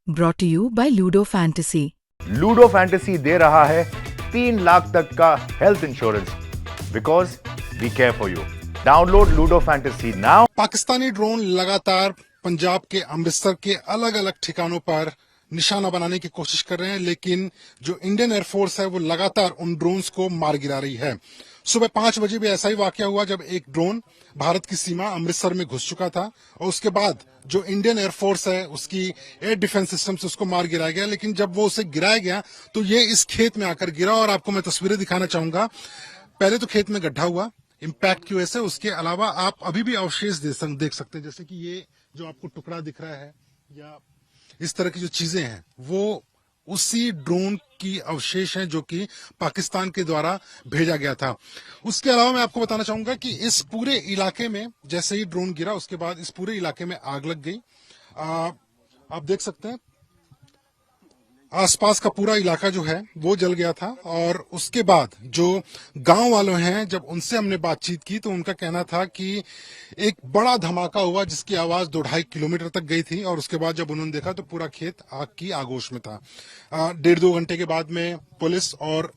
Brought to you by Ludo Fantasy. Ludo Fantasy दे रहा है 3 लाख तक का health insurance because we care for you. Download Ludo Fantasy now. Pakistani drone लगातार पंजाब के अमृतसर के अलग अलग ठिकानों पर निशाना बनाने की कोशिश कर रहे हैं, लेकिन जो इंडियन एयरफोर्स है वो लगातार उन ड्रोन्स को मार गिरा रही है। सुबह 5 बजे भी ऐसा ही वाकया हुआ जब एक ड्रोन भारत की सीमा अमृतसर में घुस चुका था और उसके बाद जो इंडियन एयरफोर्स है उसकी एयर डिफेंस सिस्टम से उसको मार गिराया गया। लेकिन जब वो उसे गिराया गया तो ये इस खेत में आकर गिरा और आपको मैं तस्वीरें दिखाना चाहूंगा। पहले तो खेत में गड्ढा हुआ इम्पैक्ट की वजह से, उसके अलावा आप अभी भी अवशेष देख सकते हैं, जैसे कि ये जो आपको टुकड़ा दिख रहा है या इस तरह की जो चीजें हैं वो उसी ड्रोन की अवशेष हैं जो कि पाकिस्तान के द्वारा भेजा गया था। उसके अलावा मैं आपको बताना चाहूंगा कि इस पूरे इलाके में जैसे ही ड्रोन गिरा उसके बाद इस पूरे इलाके में आग लग गई। आप देख सकते हैं आसपास का पूरा इलाका जो है वो जल गया था। और उसके बाद जो गांव वालों हैं, जब उनसे हमने बातचीत की तो उनका कहना था कि एक बड़ा धमाका हुआ जिसकी आवाज 2-2.5 किलोमीटर तक गई थी और उसके बाद जब उन्होंने देखा तो पूरा खेत आग की आगोश में था। 1.5-2 घंटे के बाद में पुलिस और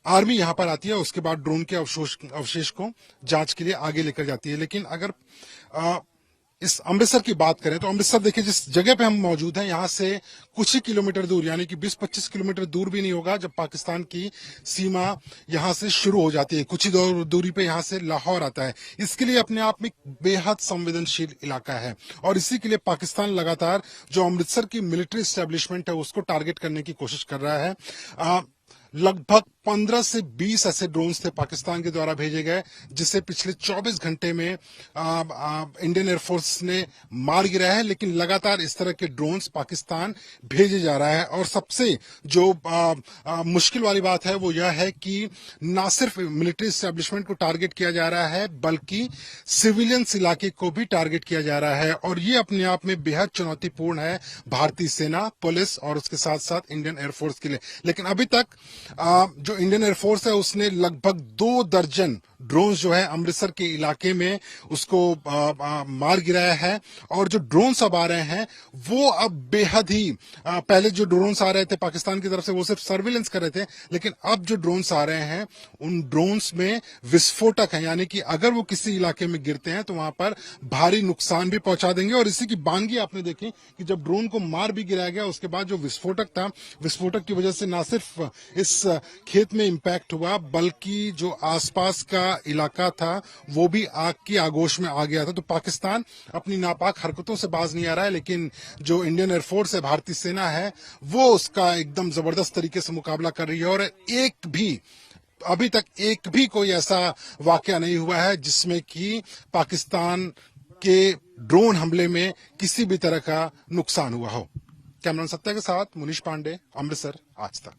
आर्मी यहां पर आती है, उसके बाद ड्रोन के अवशेष को जांच के लिए आगे लेकर जाती है। लेकिन अगर इस अमृतसर की बात करें तो अमृतसर देखिए, जिस जगह पे हम मौजूद हैं यहां से कुछ ही किलोमीटर दूर, यानी कि 20-25 किलोमीटर दूर भी नहीं होगा जब पाकिस्तान की सीमा यहां से शुरू हो जाती है। कुछ ही दूरी पे यहां से लाहौर आता है। इसके लिए अपने आप में बेहद संवेदनशील इलाका है और इसी के लिए पाकिस्तान लगातार जो अमृतसर की मिलिट्री एस्टेब्लिशमेंट है उसको टारगेट करने की कोशिश कर रहा है। लगभग 15 से 20 ऐसे ड्रोन्स थे पाकिस्तान के द्वारा भेजे गए जिसे पिछले 24 घंटे में इंडियन एयरफोर्स ने मार गिराया है। लेकिन लगातार इस तरह के ड्रोन्स पाकिस्तान भेजे जा रहा है और सबसे जो मुश्किल वाली बात है वो यह है कि ना सिर्फ मिलिट्री एस्टेब्लिशमेंट को टारगेट किया जा रहा है बल्कि सिविलियंस इलाके को भी टारगेट किया जा रहा है और ये अपने आप में बेहद चुनौतीपूर्ण है भारतीय सेना, पुलिस और उसके साथ साथ इंडियन एयरफोर्स के लिए। लेकिन अभी तक जो इंडियन एयरफोर्स है उसने लगभग 2 दर्जन ड्रोन्स जो है अमृतसर के इलाके में उसको मार गिराया है। और जो ड्रोन्स अब आ रहे हैं वो अब बेहद ही पहले जो ड्रोन्स आ रहे थे पाकिस्तान की तरफ से वो सिर्फ सर्विलेंस कर रहे थे, लेकिन अब जो ड्रोन्स आ रहे हैं उन ड्रोन्स में विस्फोटक है, यानी कि अगर वो किसी इलाके में गिरते हैं तो वहां पर भारी नुकसान भी पहुंचा देंगे। और इसी की बानगी आपने देखी कि जब ड्रोन को मार भी गिराया गया उसके बाद जो विस्फोटक था, विस्फोटक की वजह से ना सिर्फ इस खेत में इंपैक्ट हुआ बल्कि जो आसपास का इलाका था वो भी आग की आगोश में आ गया था। तो पाकिस्तान अपनी नापाक हरकतों से बाज नहीं आ रहा है, लेकिन जो इंडियन एयरफोर्स है, भारतीय सेना है, वो उसका एकदम जबरदस्त तरीके से मुकाबला कर रही है। और अभी तक एक भी कोई ऐसा वाकया नहीं हुआ है जिसमें कि पाकिस्तान के ड्रोन हमले में किसी भी तरह का नुकसान हुआ हो। कैमरामैन सत्या के साथ मुनीश पांडे, अमृतसर, आज तक।